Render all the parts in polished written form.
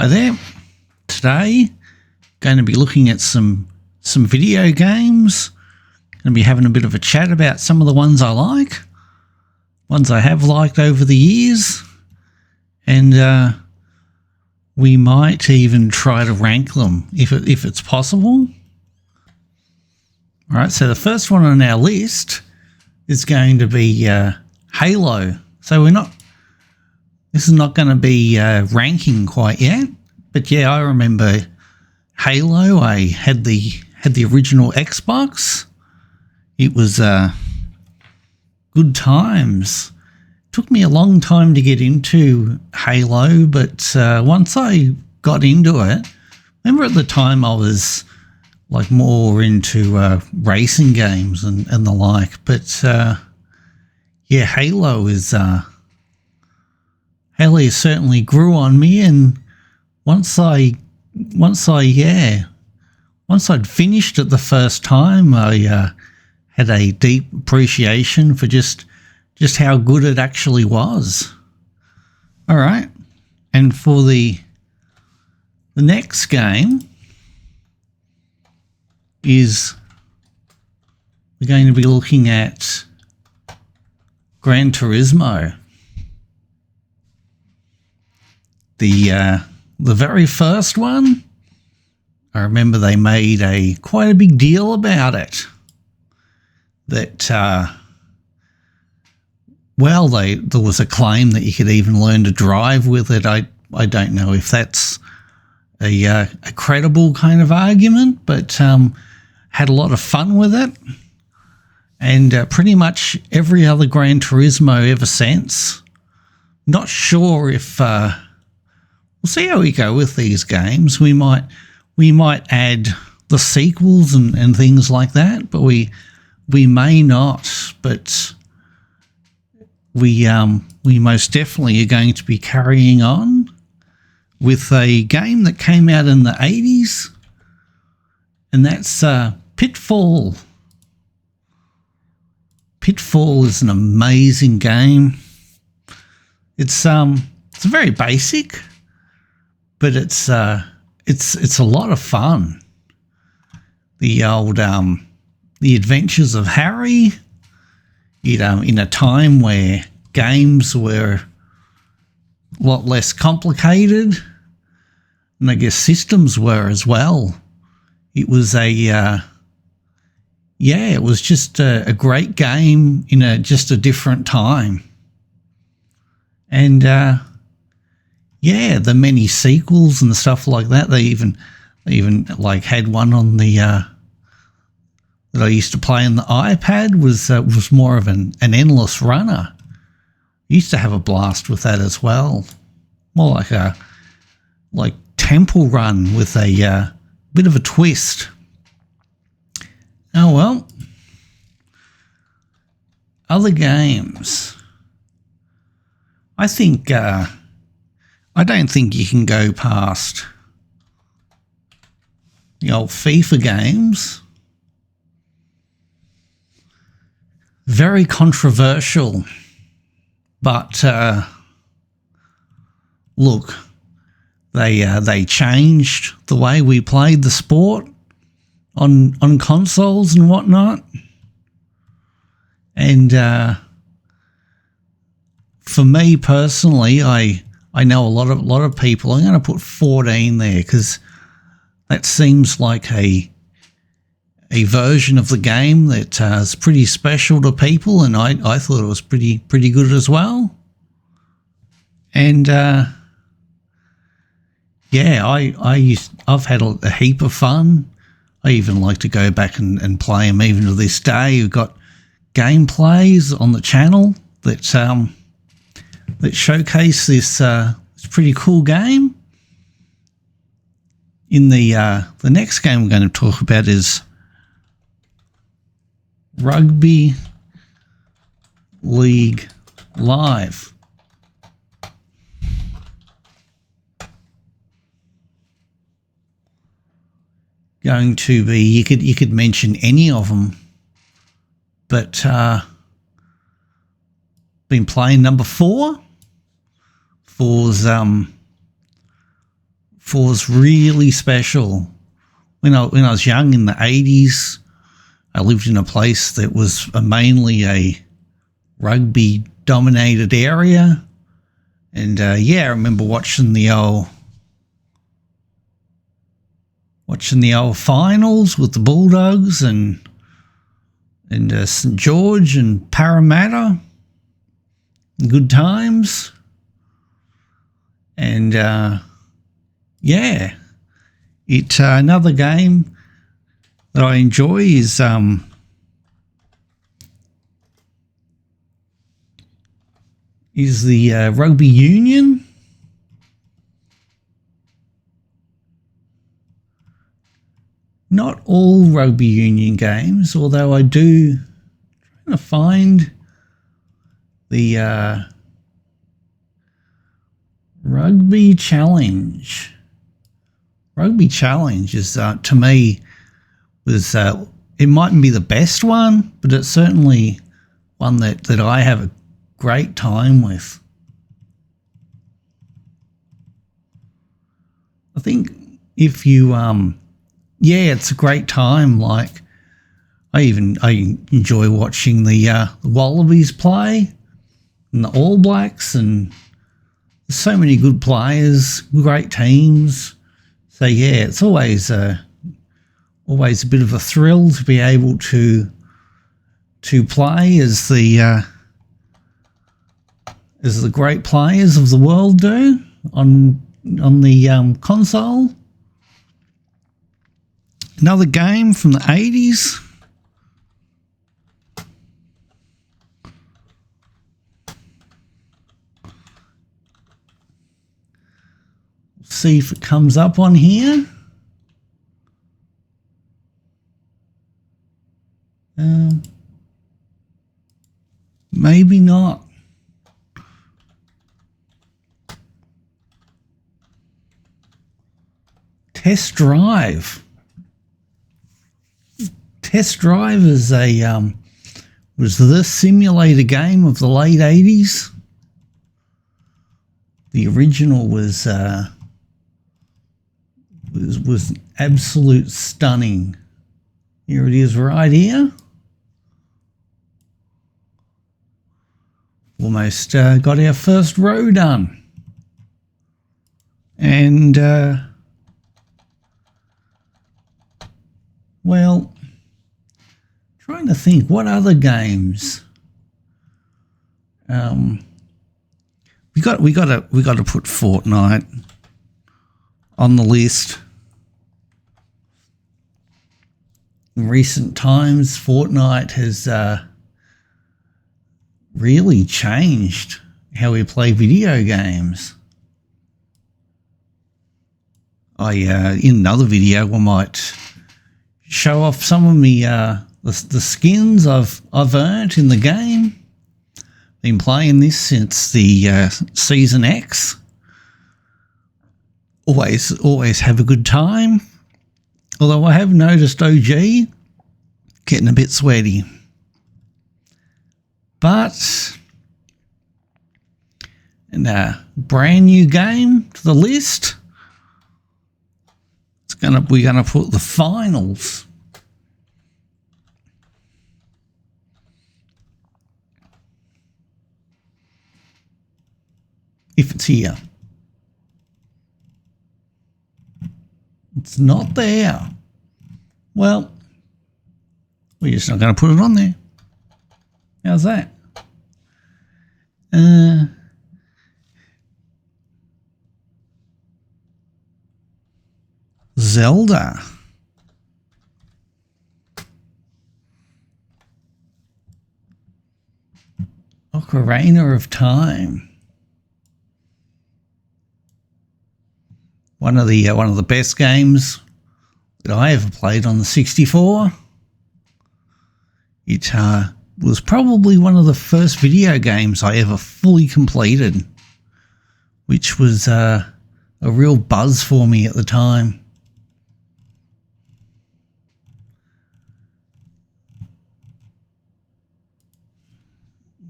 Hi there. Today, going to be looking at some video games. Going to be having a bit of a chat about some of the ones I like, ones I have liked over the years, and we might even try to rank them if it's possible. All right, so the first one on our list is going to be Halo. So this is not going to be ranking quite yet, but yeah, I remember Halo. I had the original Xbox. It was good times. Took me a long time to get into Halo, but once I got into it, remember at the time I was like more into racing games and the like. But yeah, Halo certainly grew on me, and once I'd finished it the first time, I had a deep appreciation for just how good it actually was. All right, and for the next game is we're going to be looking at Gran Turismo. The very first one, I remember they made quite a big deal about it. That there was a claim that you could even learn to drive with it. I don't know if that's a credible kind of argument, but had a lot of fun with it, and pretty much every other Gran Turismo ever since. Not sure if we'll see how we go with these games. We might add the sequels and things like that, but we may not. But we most definitely are going to be carrying on with a game that came out in the 80s, and that's Pitfall. Pitfall is an amazing game. It's very basic, but it's a lot of fun. The old the adventures of Harry, in a time where games were a lot less complicated, and I guess systems were as well. It was it was just a great game in just a different time. And the many sequels and stuff like that. They even like had one on the that I used to play on the iPad, was more of an endless runner. I used to have a blast with that as well. More like a Temple Run with a bit of a twist. Oh well. Other games. I think I don't think you can go past the old FIFA games. Very controversial, but look, they changed the way we played the sport on consoles and whatnot, and for me personally, I know a lot of people. I'm going to put 14 there because that seems like a version of the game that is pretty special to people, and I thought it was pretty good as well. And I've had a heap of fun. I even like to go back and play them even to this day. We've got gameplays on the channel that showcase this pretty cool game. In the next game we're going to talk about is Rugby League Live. Going to be, you could mention any of them, but been playing number 4. was really special. When I was young in the 80s, I lived in a place that was mainly a rugby-dominated area. And, I remember watching the old finals with the Bulldogs and St George and Parramatta. Good times. And, another game that I enjoy is the rugby union. Not all rugby union games, although I do trying to find the Rugby Challenge. Rugby Challenge is, to me, was it mightn't be the best one, but it's certainly one that I have a great time with. I think if you it's a great time. Like I enjoy watching the Wallabies play and the All Blacks, and there's so many good players, great teams. So it's always a bit of a thrill to be able to play as the great players of the world do on the console. Another game from the 80s. See if it comes up on here. Maybe not. Test Drive. Test Drive is was the simulator game of the late 80s. The original was absolute stunning. Here it is right here. Almost got our first row done. And, well, trying to think what other games. We got to put Fortnite on the list. In recent times, Fortnite has really changed how we play video games. In another video, I might show off some of the skins I've earned in the game. Been playing this since the Season X. Always have a good time. Although I have noticed OG getting a bit sweaty. But a brand new game to the list. We're gonna put the finals. If it's here. It's not there. Well, we're just not going to put it on there. How's that? Zelda. Ocarina of Time. One of the best games that I ever played on the 64. It was probably one of the first video games I ever fully completed, which was a real buzz for me at the time.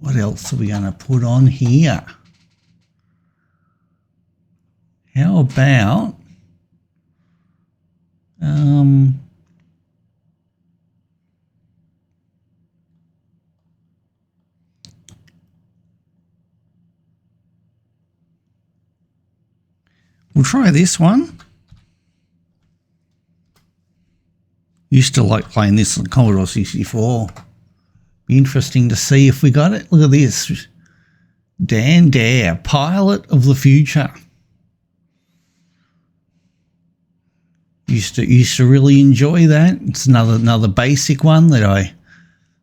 What else are we going to put on here? How about We'll try this one. Used to like playing this on Commodore 64. Be interesting to see if we got it. Look at this. Dan Dare, Pilot of the Future. Used to really enjoy that. It's another basic one that I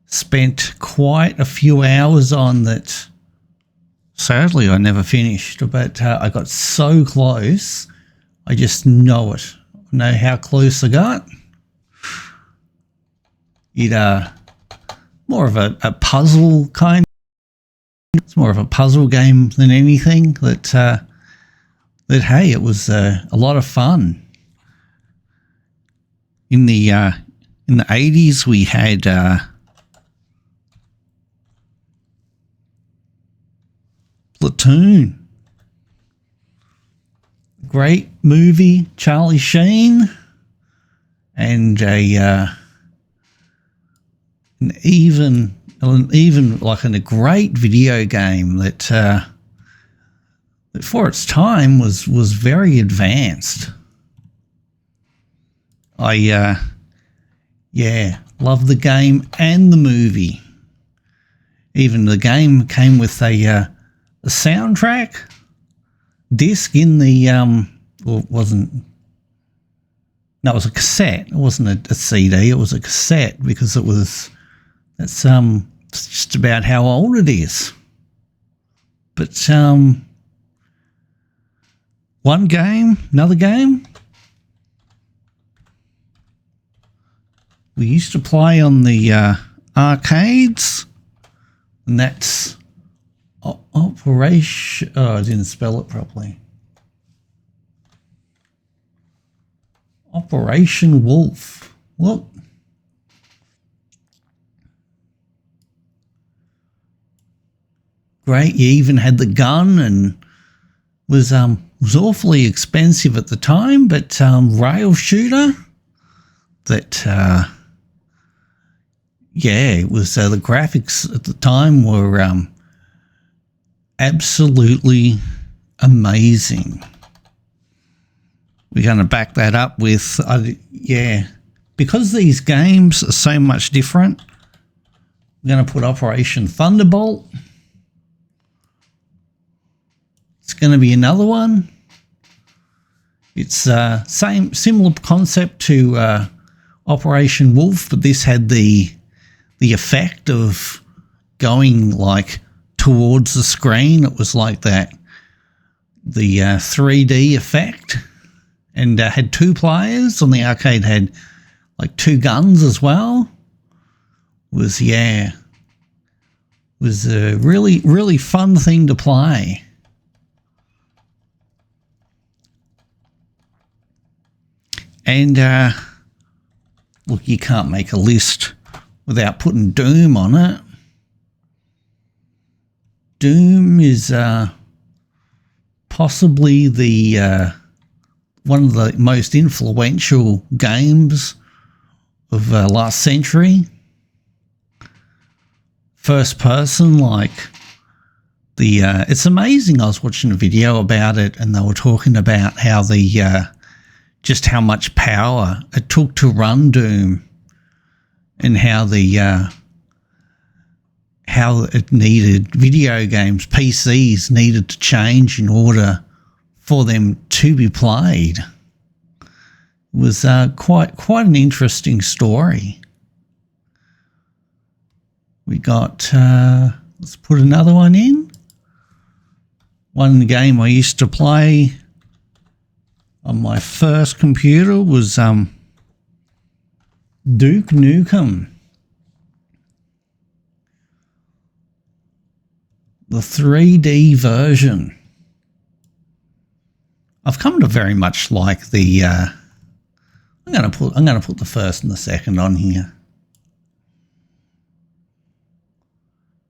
spent quite a few hours on that sadly I never finished, but I got so close. I just know it. I know how close I got. It more of a puzzle kind. It's more of a puzzle game than anything. That hey, it was a lot of fun. In the 80s, we had Platoon. Great movie, Charlie Sheen, and an even like a great video game that for its time was very advanced. I love the game and the movie. Even the game came with a soundtrack disc in the well, it wasn't. No, it was a cassette. It wasn't a CD. It was a cassette because it's just about how old it is. But one game, another game. We used to play on the arcades, and that's Operation. Oh, I didn't spell it properly. Operation Wolf. What? Great. You even had the gun, and was awfully expensive at the time, but rail shooter. That it was the graphics at the time were absolutely amazing. We're going to back that up with, because these games are so much different, we're going to put Operation Thunderbolt. It's going to be another one. It's similar concept to Operation Wolf, but this had the effect of going like towards the screen. It was like that, the 3D effect, and had two players. On the arcade had like two guns as well. Was a really fun thing to play. And look, you can't make a list without putting Doom on it. Doom is possibly the one of the most influential games of last century. First person, like it's amazing. I was watching a video about it, and they were talking about how just how much power it took to run Doom, and how how it needed video games, PCs needed to change in order for them to be played. It was quite an interesting story. We got, let's put another one in. One game I used to play on my first computer was Duke Nukem. The 3D version. I've come to very much like the I'm gonna put the first and the second on here,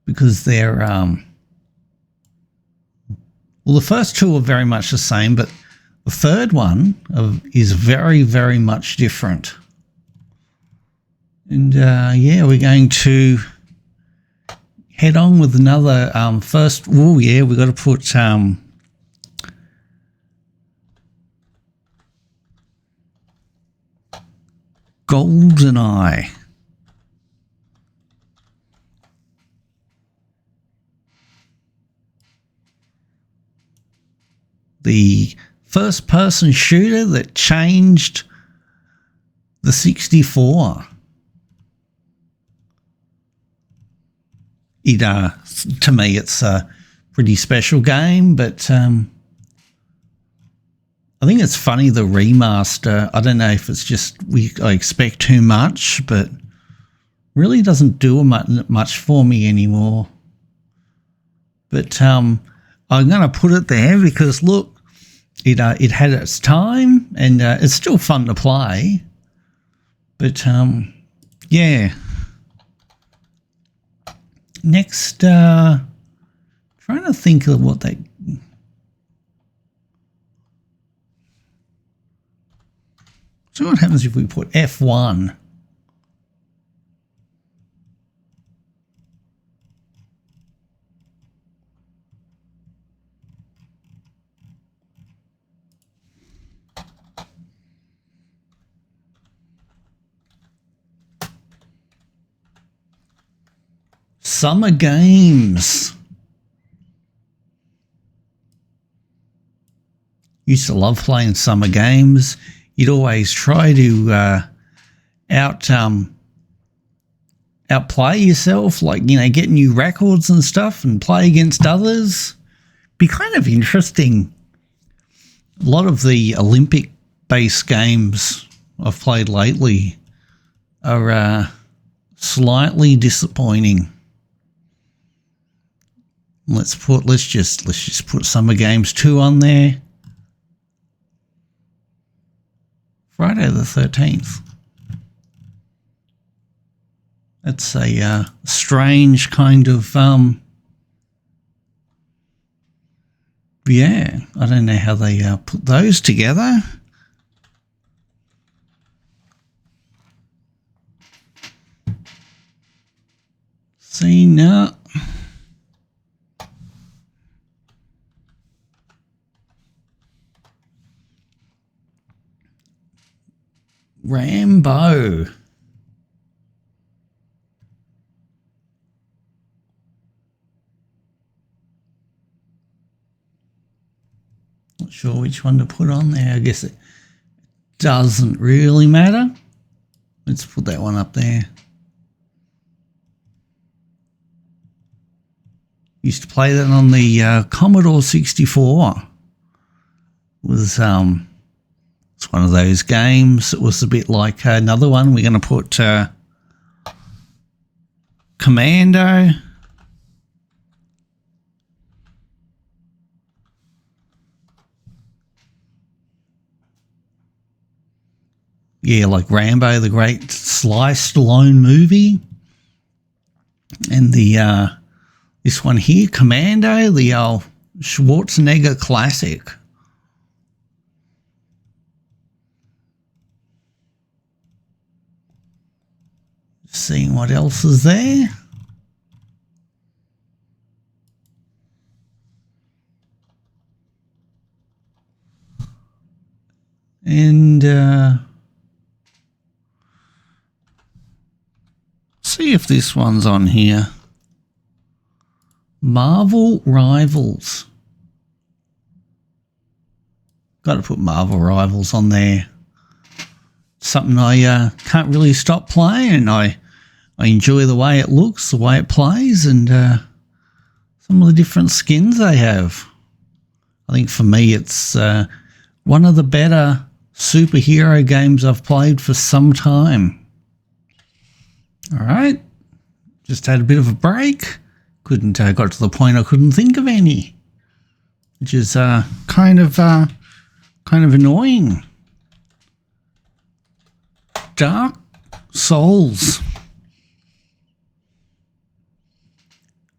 because they're well, the first two are very much the same, but The third one is very, very much different. And yeah, we're going to head on with another first. Oh yeah, we've got to put Golden Eye. The first-person shooter that changed the 64. To me, it's a pretty special game, but I think it's funny, the remaster. I don't know if it's just I expect too much, but really doesn't do much for me anymore. But I'm going to put it there because, look, it had its time, and it's still fun to play. But yeah. Next, trying to think of what they. So what happens if we put F1? Summer games. Used to love playing summer games. You'd always try to outplay yourself, like, you know, get new records and stuff and play against others. Be kind of interesting. A lot of the Olympic-based games I've played lately are slightly disappointing. Let's just put Summer Games 2 on there. Friday the 13th. That's a strange kind of yeah, I don't know how they put those together. See now. Rambo. Not sure which one to put on there. I guess it doesn't really matter. Let's put that one up there. Used to play that on the Commodore 64. It was it's one of those games. It was a bit like another one. We're going to put Commando. Yeah, like Rambo, the great Sly Stallone movie. And the this one here, Commando, the Schwarzenegger classic. Seeing what else is there. And see if this one's on here. Marvel Rivals. Got to put Marvel Rivals on there. Something I can't really stop playing. I enjoy the way it looks, the way it plays, and some of the different skins they have. I think for me it's one of the better superhero games I've played for some time. All right, just had a bit of a break. Got to the point I couldn't think of any, which is kind of annoying. Dark Souls.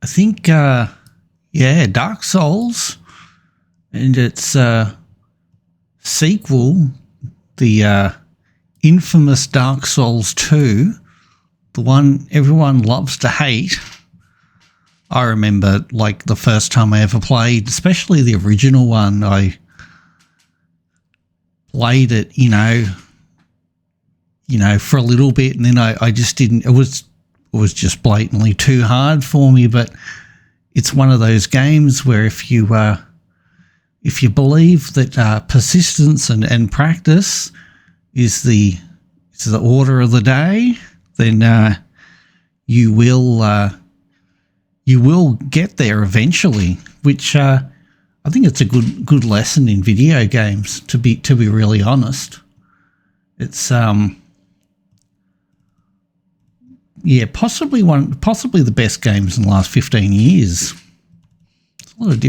I think, yeah, Dark Souls, and it's sequel, the infamous Dark Souls 2, the one everyone loves to hate. I remember, like, the first time I ever played, especially the original one, I played it, you know, for a little bit, and then I just didn't. It was just blatantly too hard for me. But it's one of those games where if you believe that persistence and practice is the order of the day, then you will get there eventually. Which I think it's a good lesson in video games. To be really honest, it's yeah, possibly the best games in the last 15 years. There's a lot of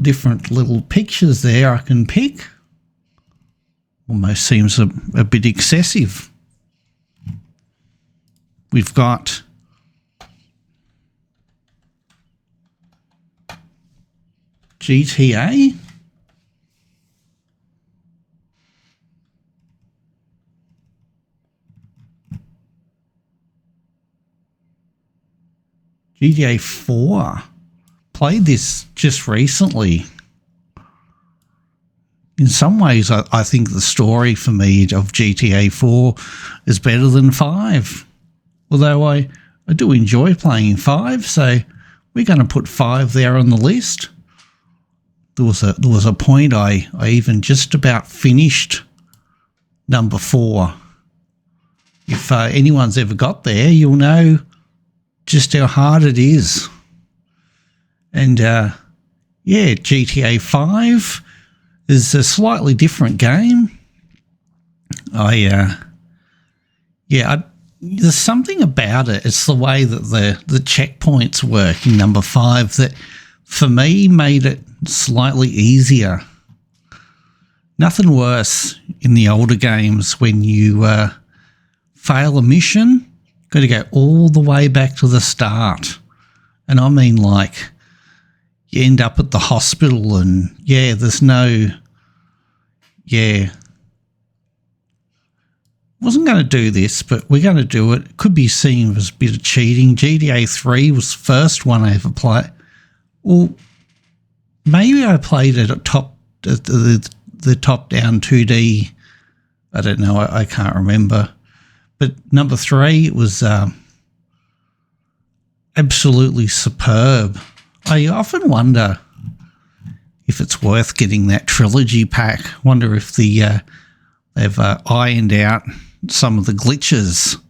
different little pictures there I can pick. Almost seems a bit excessive. We've got GTA. GTA 4. Played this just recently. In some ways, I think the story for me of GTA 4 is better than 5. Although I do enjoy playing 5, so we're going to put 5 there on the list. There was a point I even just about finished number 4. If anyone's ever got there, you'll know just how hard it is. And yeah, GTA 5 is a slightly different game. There's something about it. It's the way that the checkpoints work in number 5 that, for me, made it slightly easier. Nothing worse in the older games when you fail a mission, got to go all the way back to the start. And I mean, like, you end up at the hospital and, yeah, there's no, yeah. Wasn't going to do this, but we're going to do it. Could be seen as a bit of cheating. GTA 3 was the first one I ever played. Or maybe I played it at the top-down 2D. I don't know. I can't remember. But number 3, it was absolutely superb. I often wonder if it's worth getting that trilogy pack. Wonder if they've ironed out some of the glitches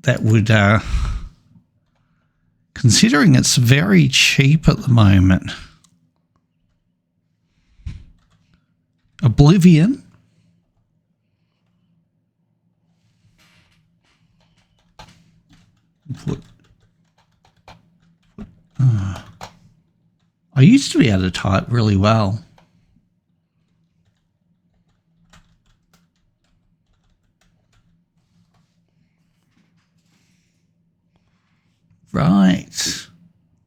that would, considering it's very cheap at the moment. Oblivion. I used to be able to type really well. Right.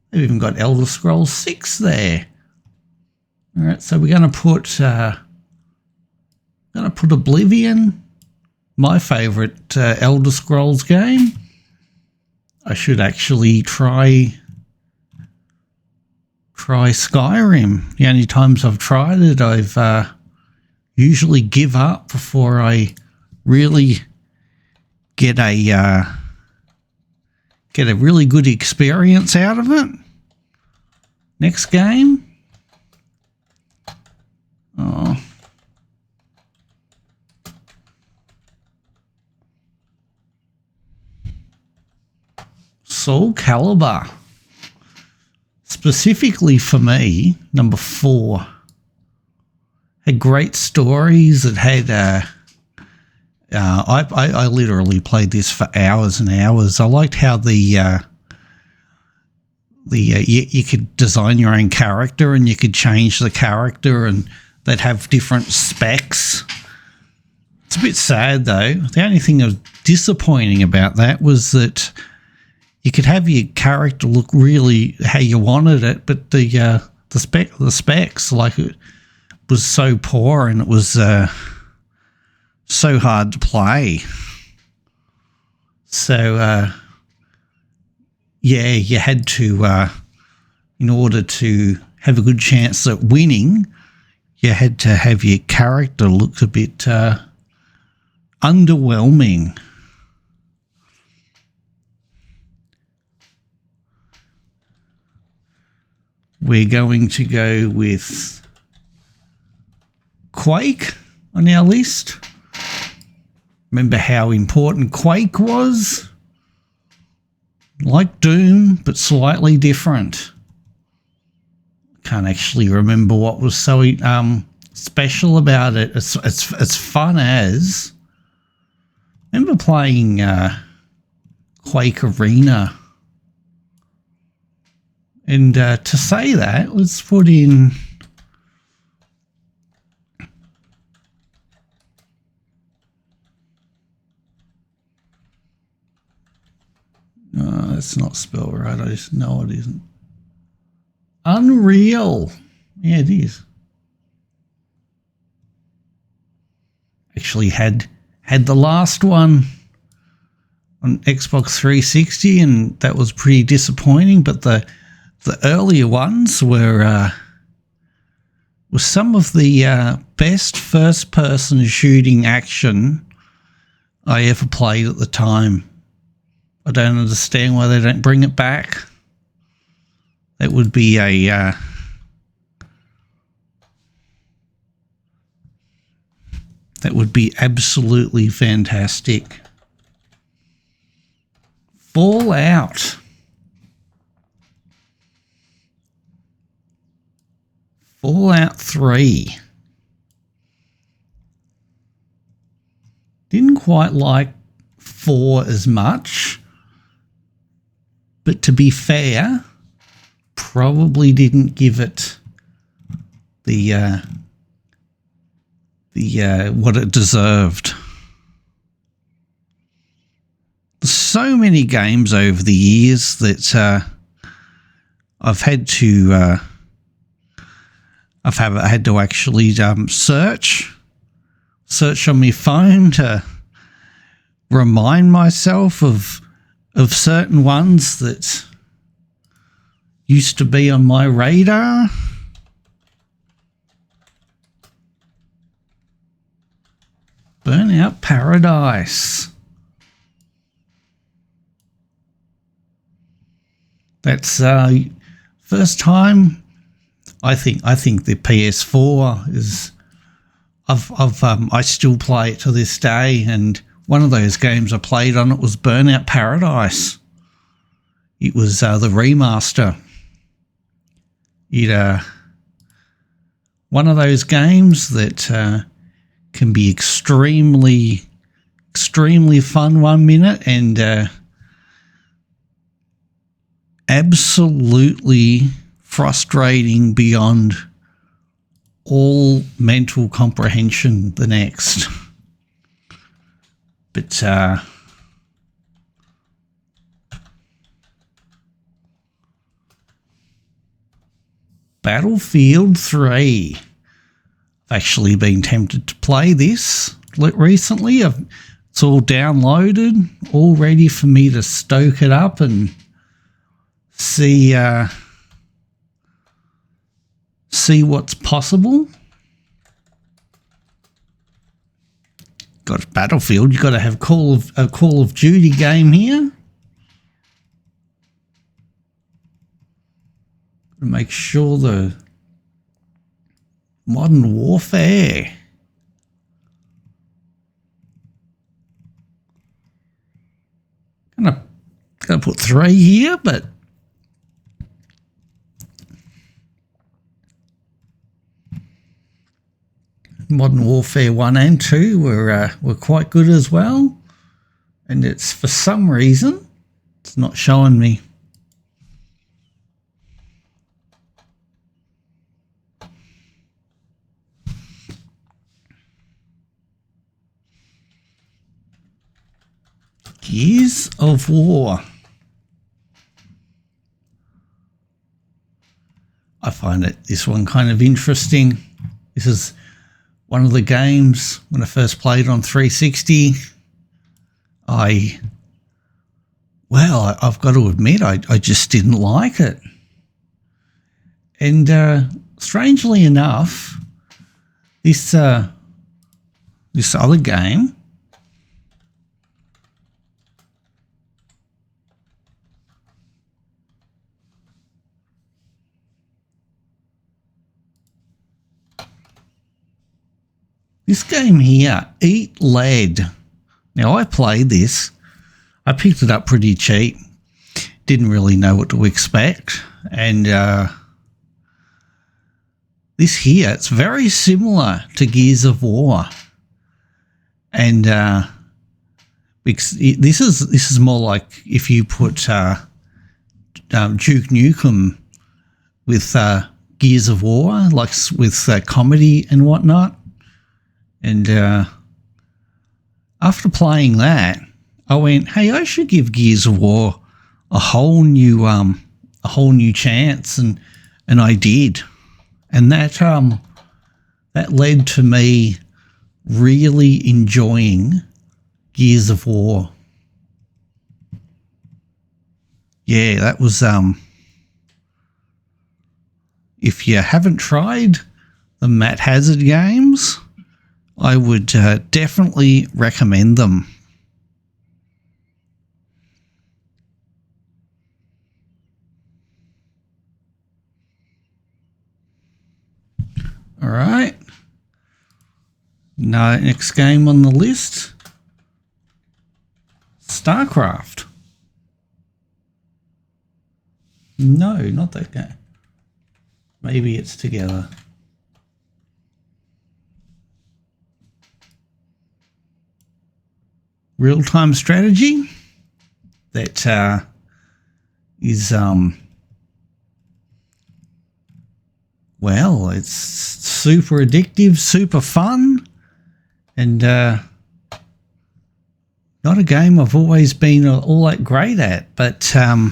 They've even got Elder Scrolls 6 there. All right, so we're going to put Oblivion, my favourite Elder Scrolls game. I should actually try Skyrim. The only times I've tried it, I've usually give up before I really get a really good experience out of it. Next game. Oh. Soul Calibur. Specifically for me, number 4. Had great stories. It had I literally played this for hours and hours. I liked how you could design your own character and you could change the character and they'd have different specs. It's a bit sad though. The only thing that was disappointing about that was that you could have your character look really how you wanted it, but the the specs. Like, it was so poor and it was so hard to play. So yeah, you had to in order to have a good chance at winning, you had to have your character look a bit underwhelming. We're going to go with Quake on our list. Remember how important Quake was? Like Doom, but slightly different. Can't actually remember what was so special about it. It's fun as. Remember playing Quake Arena. And to say that, let's put in that's not spelled right. I just know it isn't. Unreal. Yeah, it is. Actually had the last one on Xbox 360 and that was pretty disappointing, but the earlier ones were some of the best first-person shooting action I ever played at the time. I don't understand why they don't bring it back. That would be a that would be absolutely fantastic. Fallout. Fallout 3. Didn't quite like 4 as much, but to be fair, probably didn't give it the what it deserved. There's so many games over the years that I've had to actually search on my phone to remind myself of certain ones that used to be on my radar. Burnout Paradise. That's first time. I think the PS4 is. I still play it to this day, and one of those games I played on it was Burnout Paradise. It was the remaster. One of those games that can be extremely fun 1 minute and absolutely frustrating beyond all mental comprehension the next. But Battlefield 3. I've actually been tempted to play this recently. It's all downloaded, all ready for me to stoke it up and see what's possible. Got Battlefield. You've got to have a Call of Duty game here. Make sure the Modern Warfare. Gonna put 3 here, but Modern Warfare 1 and 2 were quite good as well, and it's for some reason it's not showing me. Gears of War. I find this one kind of interesting. This is one of the games when I first played on 360. I've got to admit, I just didn't like it. And strangely enough, this other game, here, Eat Lead. Now, I played this. I picked it up pretty cheap. Didn't really know what to expect. And this here, it's very similar to Gears of War. And because this is more like if you put Duke Nukem with Gears of War, like with comedy and whatnot. And after playing that, I went, hey, I should give Gears of War a whole new chance, and I did. And that led to me really enjoying Gears of War. Yeah, that was if you haven't tried the Matt Hazard games, I would definitely recommend them. All right. Now, next game on the list, StarCraft. No, not that game. Maybe it's together. Real-time strategy that is well, it's super addictive, super fun, and not a game I've always been all that great at, but I'd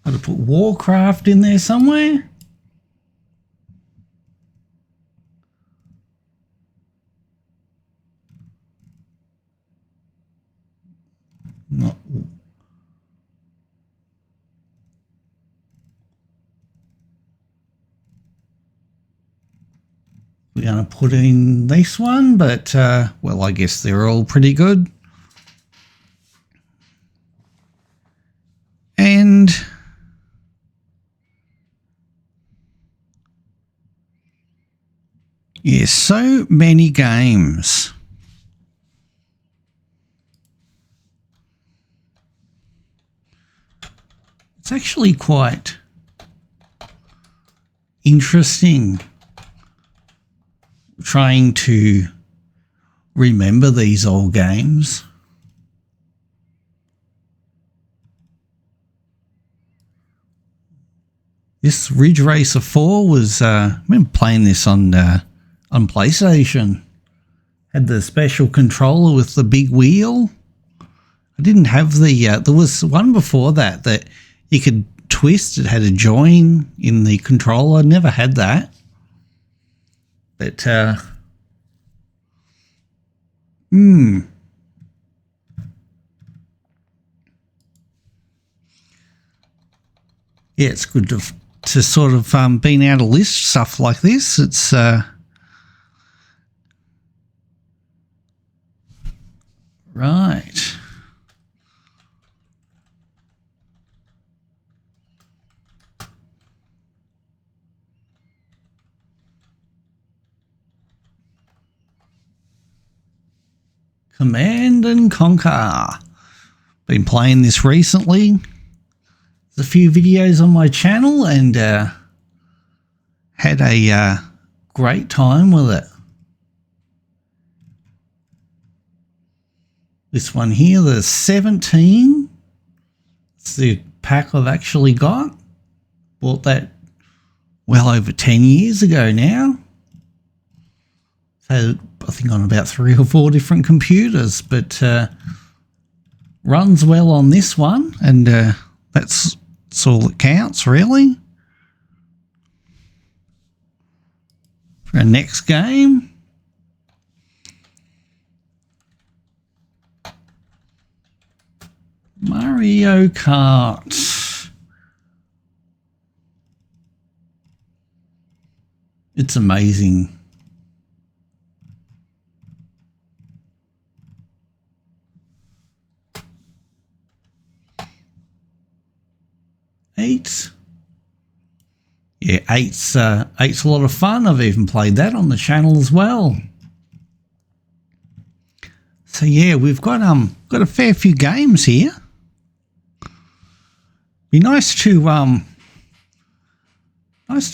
have put Warcraft in there somewhere. Not. We're going to put in this one, but, well, I guess they're all pretty good. And yeah, so many games. It's actually quite interesting trying to remember these old games. This Ridge Racer 4 was, I remember playing this on PlayStation. Had the special controller with the big wheel. I didn't have the, there was one before that you could twist. It had a join in the controller. Never had that. But, yeah, it's good to sort of being able to list stuff like this. It's right. Command and Conquer. Been playing this recently. There's a few videos on my channel and had a great time with it. This one here, the 17. It's the pack I've actually got. Bought that well over 10 years ago now. So I think on about 3 or 4 different computers, but runs well on this one, and that's That's all that counts, really. For our next game, Mario Kart. It's amazing. Eight. Yeah, eight's a lot of fun. I've even played that on the channel as well. So yeah, we've got a fair few games here. Be nice to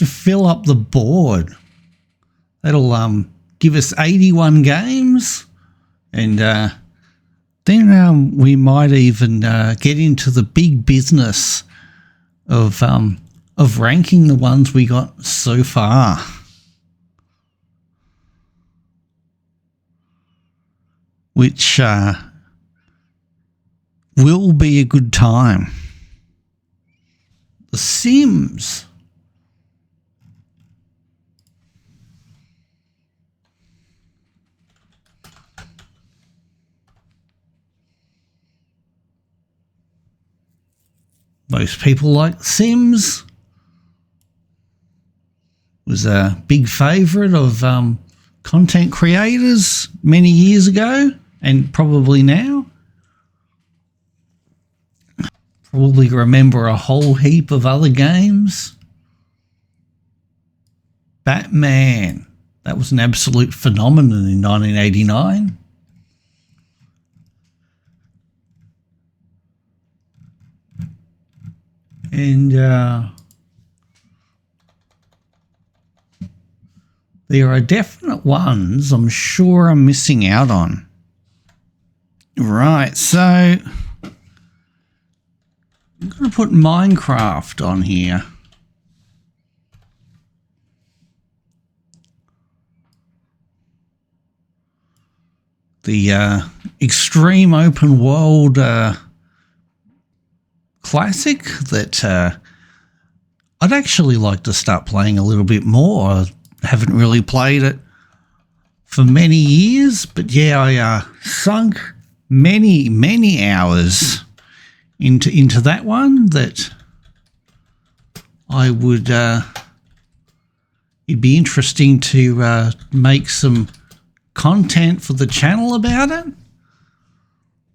fill up the board. That'll give us 81 games, and then we might even get into the big business of ranking the ones we got so far. Which will be a good time. The Sims. Most people like The Sims. Was a big favourite of content creators many years ago, and probably now. Probably remember a whole heap of other games. Batman. That was an absolute phenomenon in 1989. And there are definite ones I'm sure I'm missing out on. Right, so I'm going to put Minecraft on here. The extreme open world classic that I'd actually like to start playing a little bit more. I haven't really played it for many years, but yeah, I sunk many hours into that one. That I would it'd be interesting to make some content for the channel about it,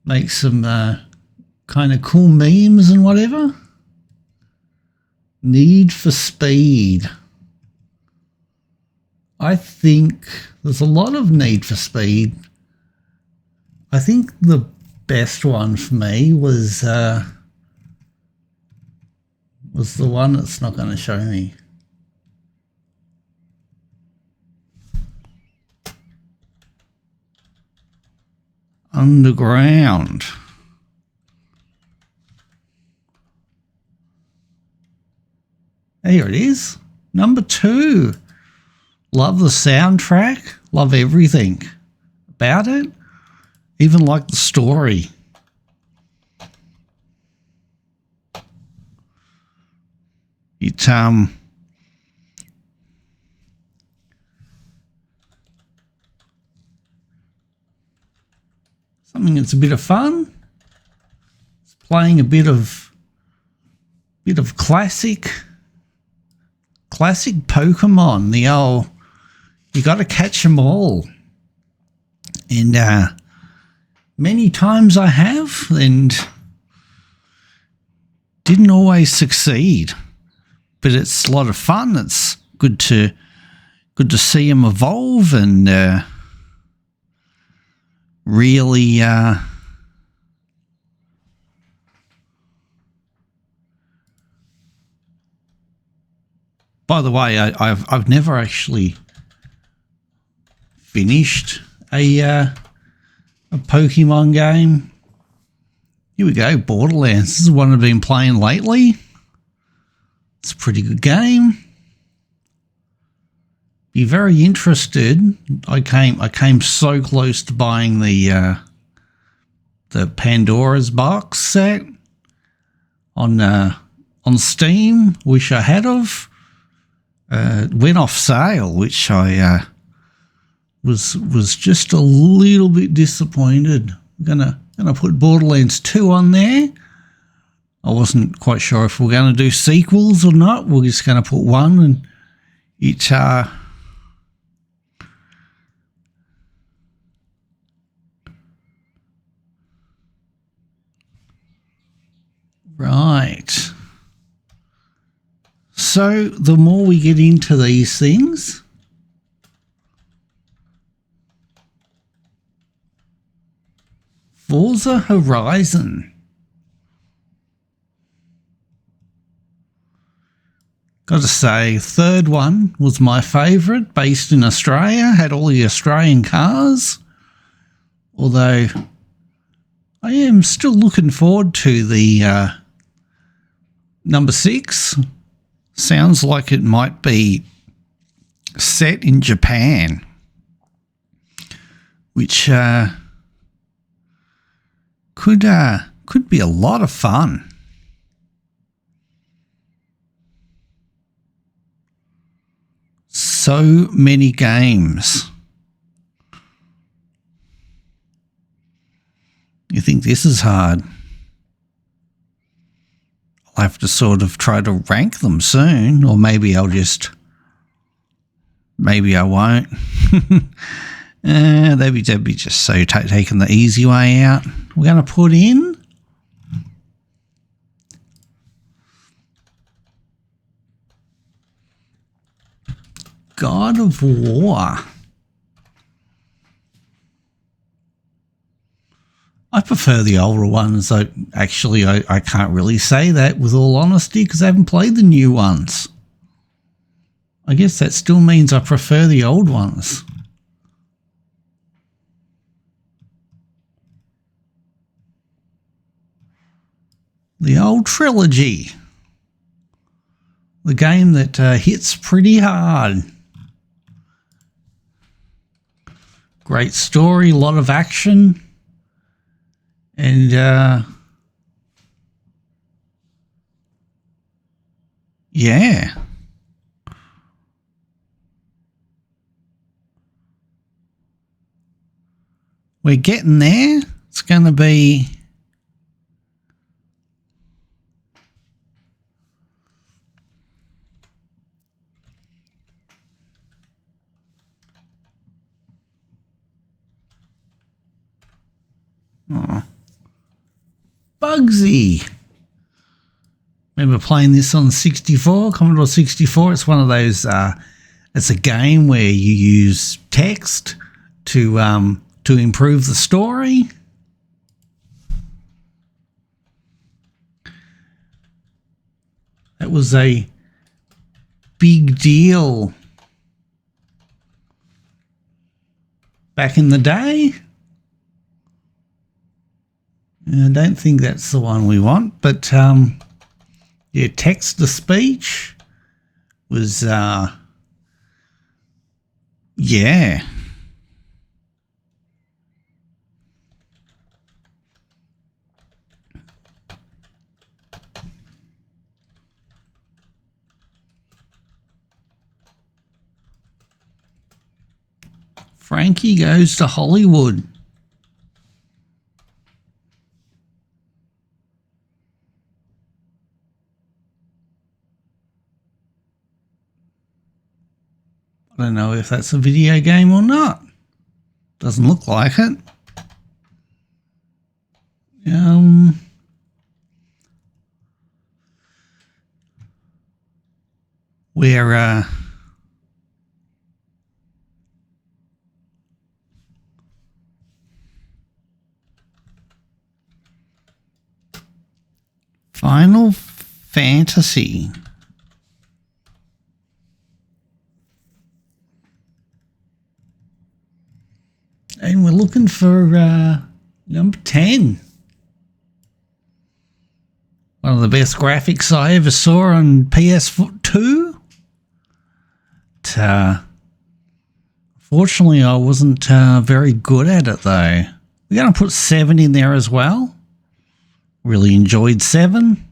make some kind of cool memes and whatever. Need for Speed. I think there's a lot of Need for Speed. I think the best one for me was the one that's not going to show me. Underground. Here it is. Number 2. Love the soundtrack. Love everything about it. Even like the story. It something that's a bit of fun. It's playing a bit of classic Pokemon. The old, you got to catch them all. And many times I have, and didn't always succeed. But it's a lot of fun. It's good to see them evolve and really by the way, I've never actually finished a Pokemon game. Here we go, Borderlands. This is one I've been playing lately. It's a pretty good game. Be very interested. I came so close to buying the Pandora's box set on on Steam. Wish I had of. Went off sale, which I was just a little bit disappointed. I'm gonna put Borderlands 2 on there. I wasn't quite sure if we're going to do sequels or not. We're just going to put one, and it's right. So the more we get into these things, Forza Horizon. Got to say, third one was my favourite, based in Australia, had all the Australian cars. Although I am still looking forward to the number 6. Sounds like it might be set in Japan, which could be a lot of fun. So many games. You think this is hard? I'll have to sort of try to rank them soon, or maybe I won't. They'd be just so taking the easy way out. We're going to put in God of War. I prefer the older ones. I can't really say that with all honesty because I haven't played the new ones. I guess that still means I prefer the old ones. The old trilogy. The game that hits pretty hard. Great story, a lot of action, and yeah. We're getting there. It's going to be Bugsy. Remember playing this on 64, Commodore 64? It's one of those, it's a game where you use text to improve the story. That was a big deal back in the day. I don't think that's the one we want, but yeah, text to speech was yeah. Frankie Goes to Hollywood. I don't know if that's a video game or not. Doesn't look like it. We're Final Fantasy. And we're looking for number 10. One of the best graphics I ever saw on PS2. Fortunately, I wasn't very good at it, though. We're going to put 7 in there as well. Really enjoyed 7.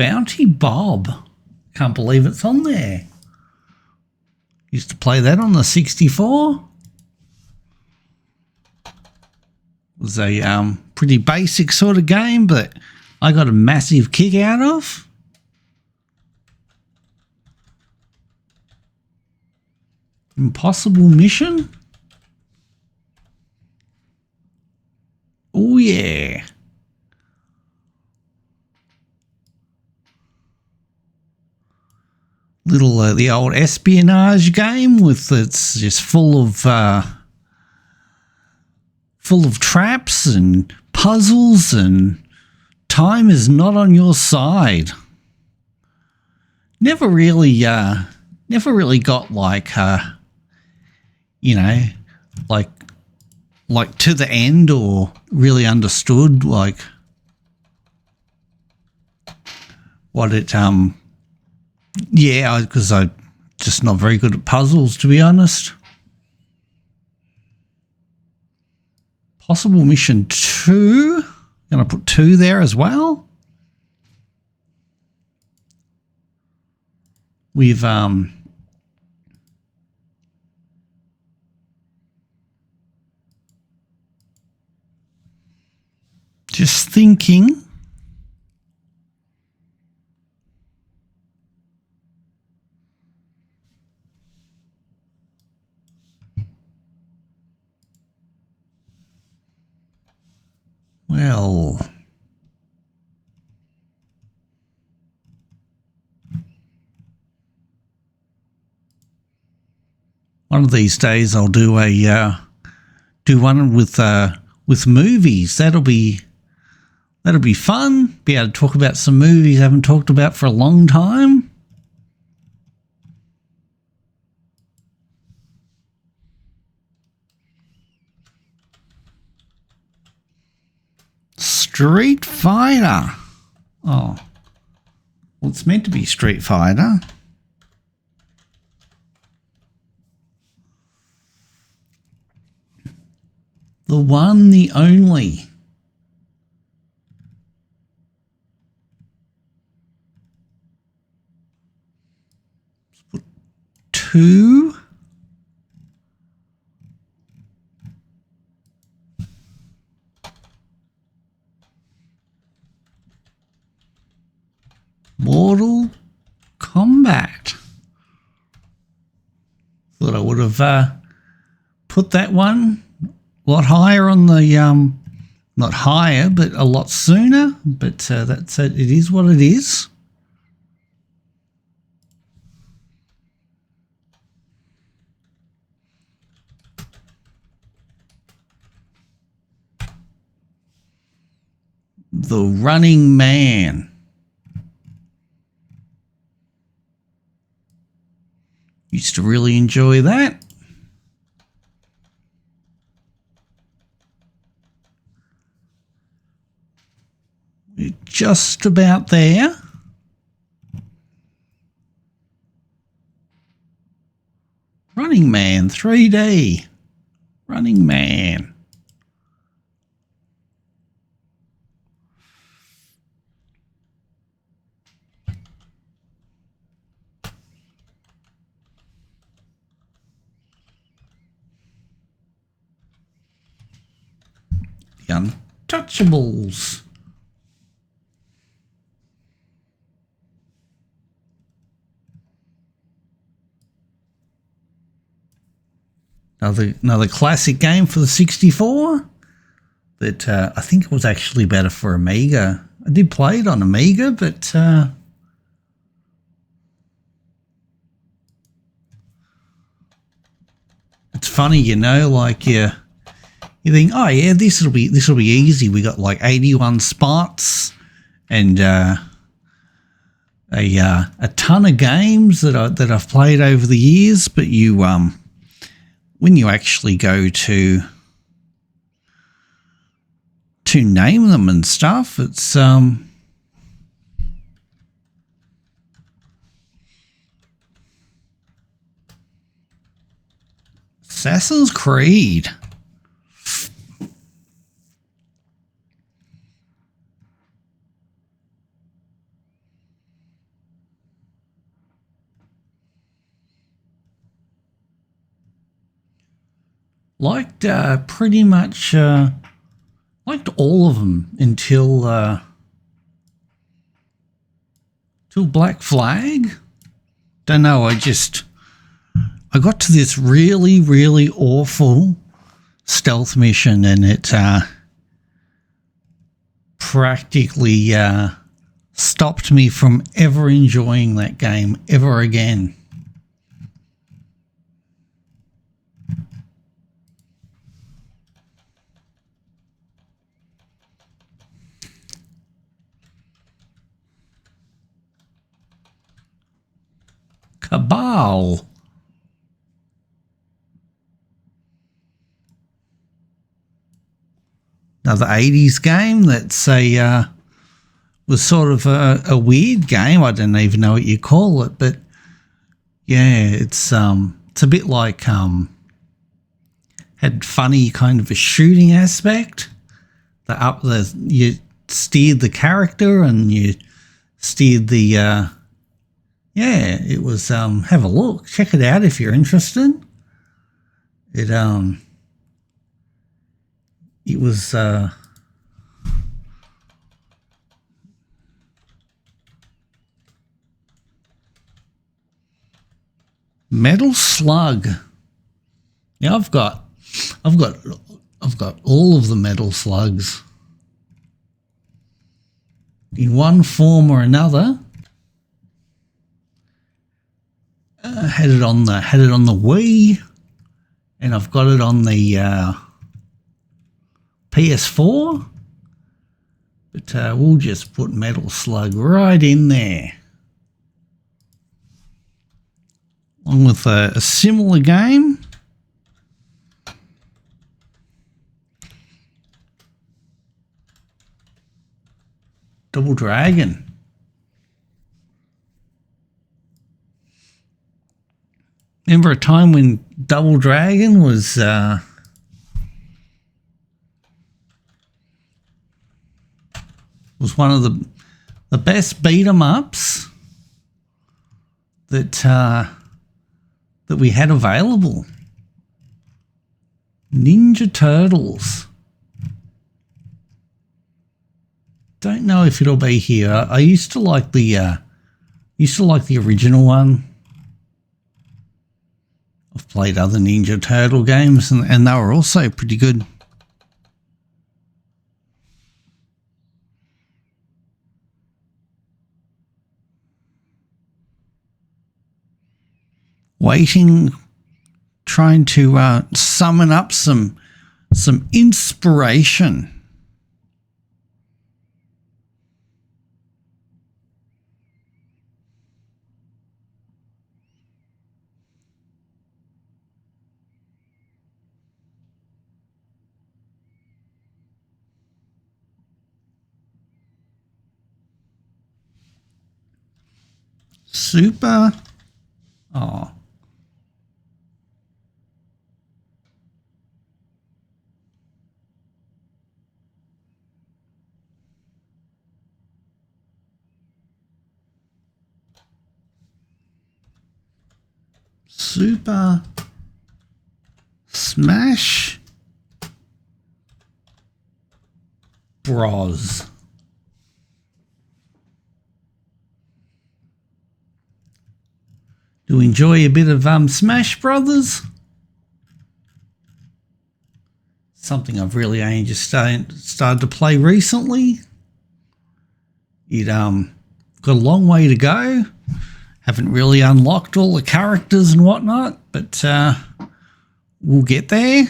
Bounty Bob. Can't believe it's on there. Used to play that on the 64. It was a pretty basic sort of game, but I got a massive kick out of. Impossible Mission. Oh yeah. Little the old espionage game with it's just full of traps and puzzles, and time is not on your side. Never really got like you know, like to the end, or really understood like what it yeah, because I'm just not very good at puzzles, to be honest. Possible Mission 2. Gonna put 2 there as well. We've just thinking. Well, one of these days I'll do one with movies. That'll be fun. Be able to talk about some movies I haven't talked about for a long time. Street Fighter. Oh, well, it's meant to be Street Fighter. The one, the only. Let's put 2. Mortal Kombat. Thought I would have put that one a lot higher on the not higher, but a lot sooner. But that's it. It is what it is. The Running Man. Used to really enjoy that. We're just about there. Running Man 3D. Running Man. The Untouchables. Another classic game for the 64 that I think it was actually better for Amiga. I did play it on Amiga, but it's funny, you know, like you think, oh yeah, this will be easy. We got like 81 spots and a ton of games that I've played over the years, but you when you actually go to name them and stuff, it's Assassin's Creed. Liked pretty much liked all of them until Black Flag. Don't know. I got to this really, really awful stealth mission, and it practically stopped me from ever enjoying that game ever again. Cabal. Another 80s game that's was sort of a weird game. I don't even know what you call it, but yeah, it's a bit like had funny kind of a shooting aspect. You steered the character and you steered the yeah, it was have a look, check it out if you're interested. It was Metal Slug. Yeah, I've got all of the Metal Slugs in one form or another. Had it on the Wii, and I've got it on the PS4. But we'll just put Metal Slug right in there, along with a similar game. Double Dragon. Remember a time when Double Dragon was one of the best beat 'em ups that we had available. Ninja Turtles. Don't know if it'll be here. I used to like the original one. I've played other Ninja Turtle games, and they were also pretty good. Waiting, trying to summon up some inspiration. Super. Oh. Super Smash Bros. Do you enjoy a bit of Smash Brothers? Something I've really only just started to play recently. It got a long way to go. Haven't really unlocked all the characters and whatnot, but we'll get there.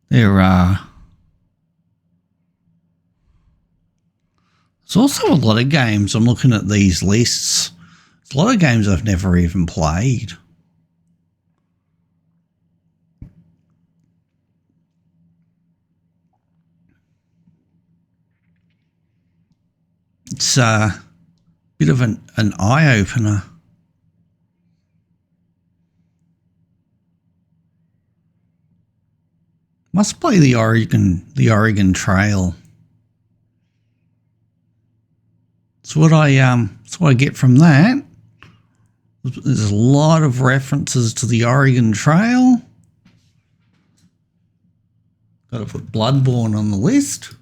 There's also a lot of games. I'm looking at these lists. There's a lot of games I've never even played. It's a bit of an eye-opener. Must play the Oregon Trail. It's So what I get from that, there's a lot of references to the Oregon Trail. Got to put Bloodborne on the list.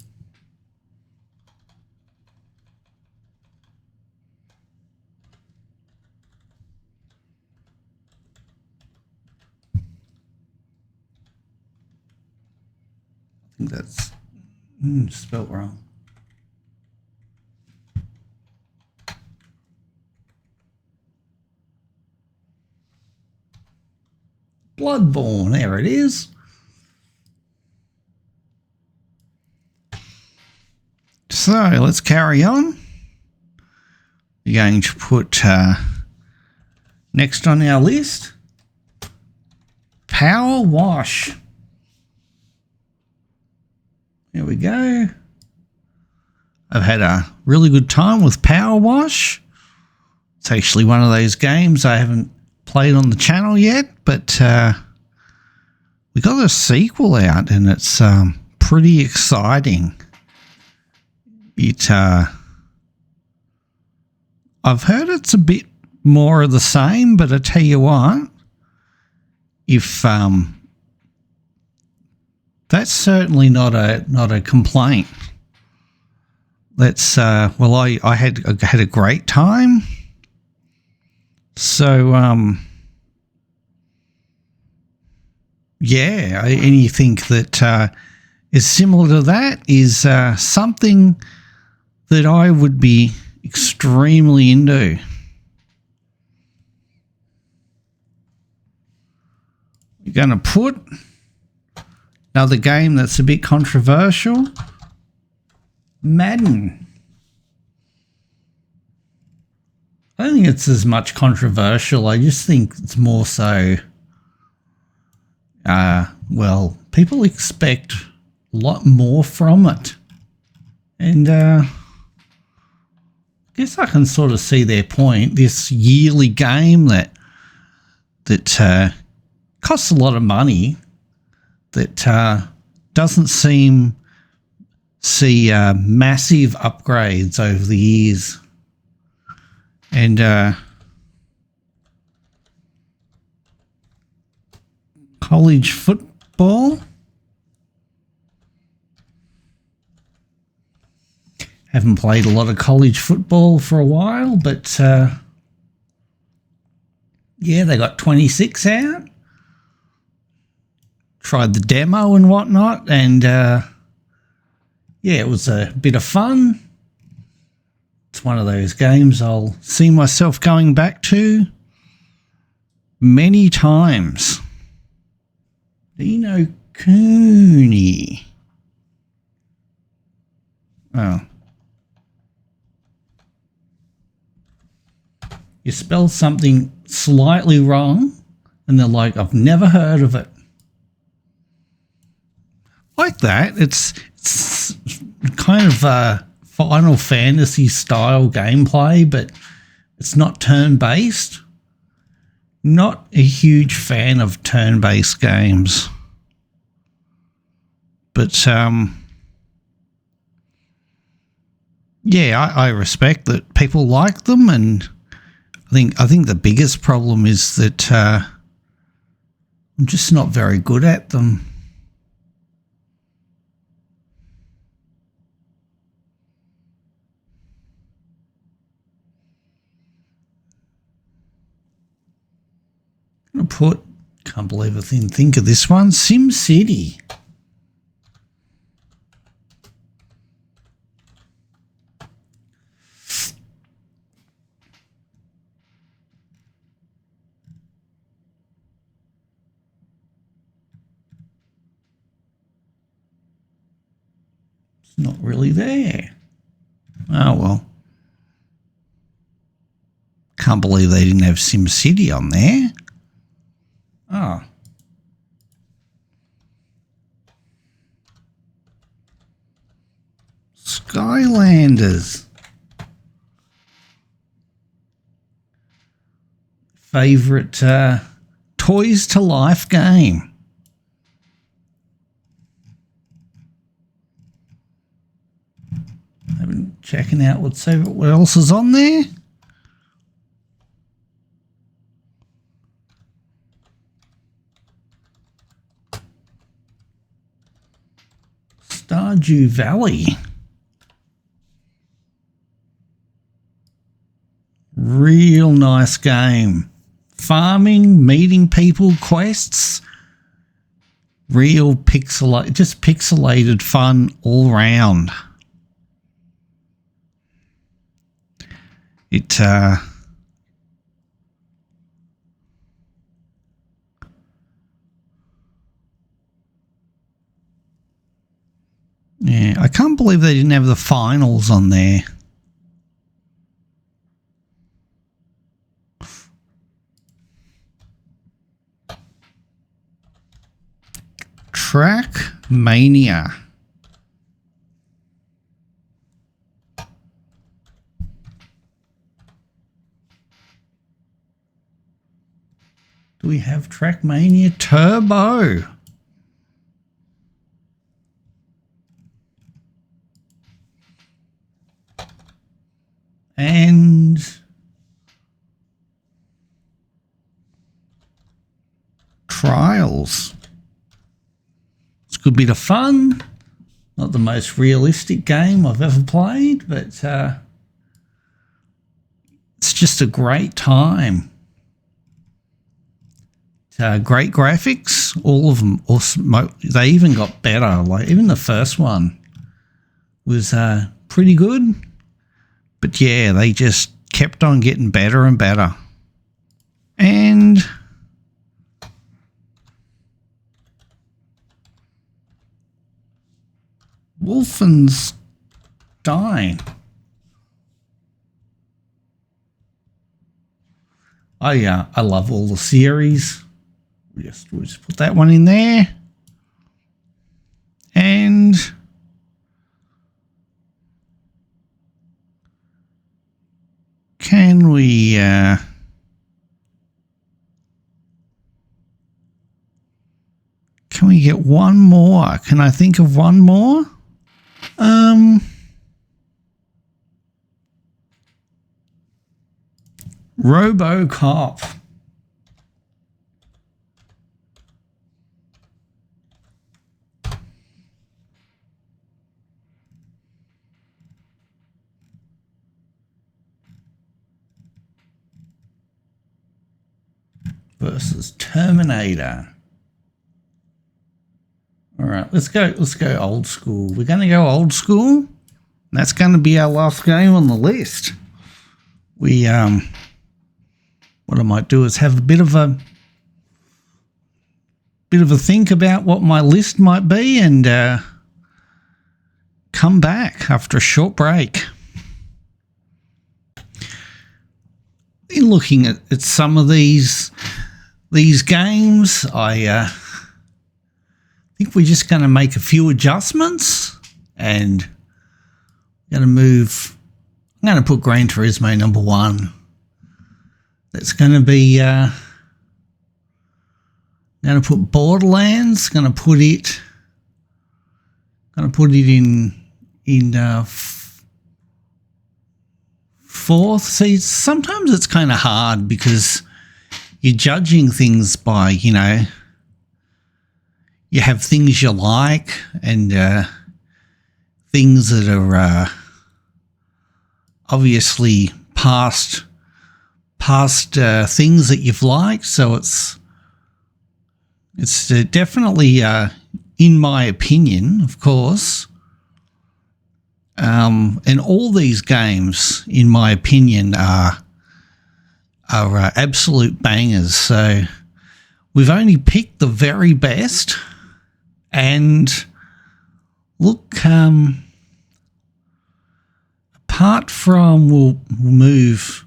I think that's spelled wrong. Bloodborne, there it is. So let's carry on. We're going to put next on our list, Power Wash. There we go. I've had a really good time with Power Wash. It's actually one of those games I haven't played on the channel yet, but we got a sequel out and it's pretty exciting. I've heard it's a bit more of the same, but I tell you what, if that's certainly not a complaint. That's well, I had a great time. So yeah, anything that is similar to that is something that I would be extremely into. We're going to put another game that's a bit controversial, Madden. I don't think it's as much controversial. I just think it's more so, well, people expect a lot more from it. And I guess I can sort of see their point. This yearly game that costs a lot of money, that doesn't see massive upgrades over the years. And college football. Haven't played a lot of college football for a while, but yeah, they got 26 out. Tried the demo and whatnot, and yeah, it was a bit of fun. It's one of those games I'll see myself going back to many times. Dino Cooney. Oh. You spell something slightly wrong, and they're like, I've never heard of it. Like that. It's kind of Final Fantasy style gameplay, but it's not turn-based. Not a huge fan of turn-based games. But yeah, I respect that people like them, and I think the biggest problem is that I'm just not very good at them. I'm gonna can't believe I didn't think of this one, Sim City. It's not really there. Oh well. Can't believe they didn't have Sim City on there. Oh. Skylanders. Favorite Toys to Life game. Haven't checking out what else is on there. Stardew Valley. Real nice game. Farming, meeting people, quests. Real pixelated fun all round. Yeah, I can't believe they didn't have the finals on there. Trackmania. Do we have Trackmania Turbo? And Trials. It's a good bit of fun. Not the most realistic game I've ever played, but it's just a great time. Great graphics, all of them. They even got better. Like even the first one was pretty good. But yeah, they just kept on getting better and better. And Wolfenstein. Oh yeah, I love all the series. We'll just put that one in there. And can we get one more? Can I think of one more? RoboCop. Versus Terminator. All right, let's go old school. We're going to go old school. That's going to be our last game on the list. We what I might do is have a bit of a think about what my list might be and come back after a short break. In looking at some of these games, I think we're just going to make a few adjustments and I'm going to put Gran Turismo number 1. That's going to be, going to put Borderlands, going to put it in fourth. See, sometimes it's kind of hard because you're judging things by, you have things you like and things that are obviously past things that you've liked. So it's definitely, in my opinion, of course, and all these games, in my opinion, are absolute bangers. So we've only picked the very best. And look, apart from we'll move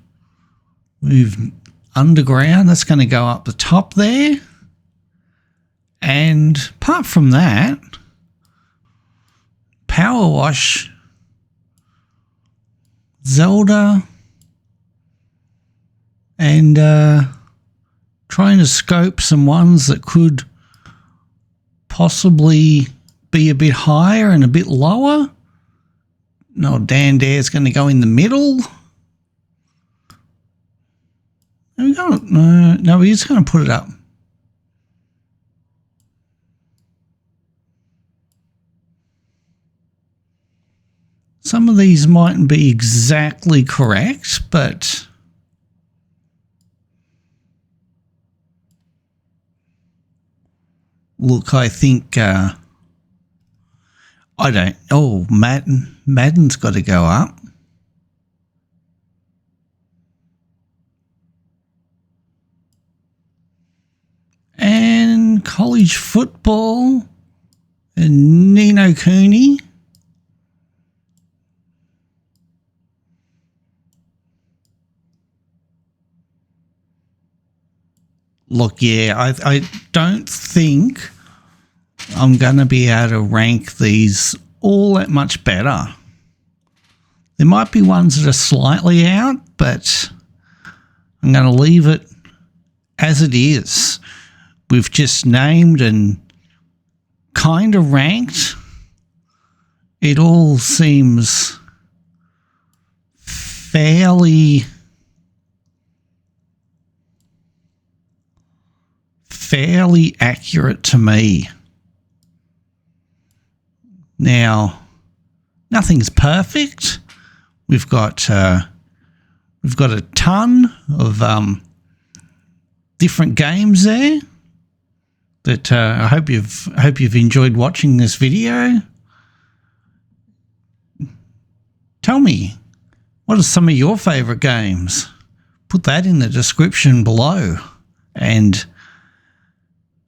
underground, that's going to go up the top there. And apart from that, Power Wash, Zelda, and trying to scope some ones that could possibly be a bit higher and a bit lower. No, Dan Dare's going to go in the middle. No, he's going to put it up. Some of these mightn't be exactly correct, but look, I think I don't. Oh, Madden's got to go up. And college football and Nino Cooney. Look, yeah, I don't think I'm going to be able to rank these all that much better. There might be ones that are slightly out, but I'm going to leave it as it is. We've just named and kind of ranked. It all seems fairly accurate to me. Now, nothing's perfect. We've got a ton of different games there that I hope you've enjoyed watching this video. Tell me, what are some of your favourite games? Put that in the description below. And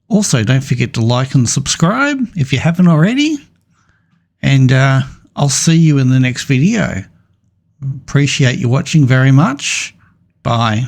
also, don't forget to like and subscribe if you haven't already. And I'll see you in the next video. Appreciate you watching very much. Bye.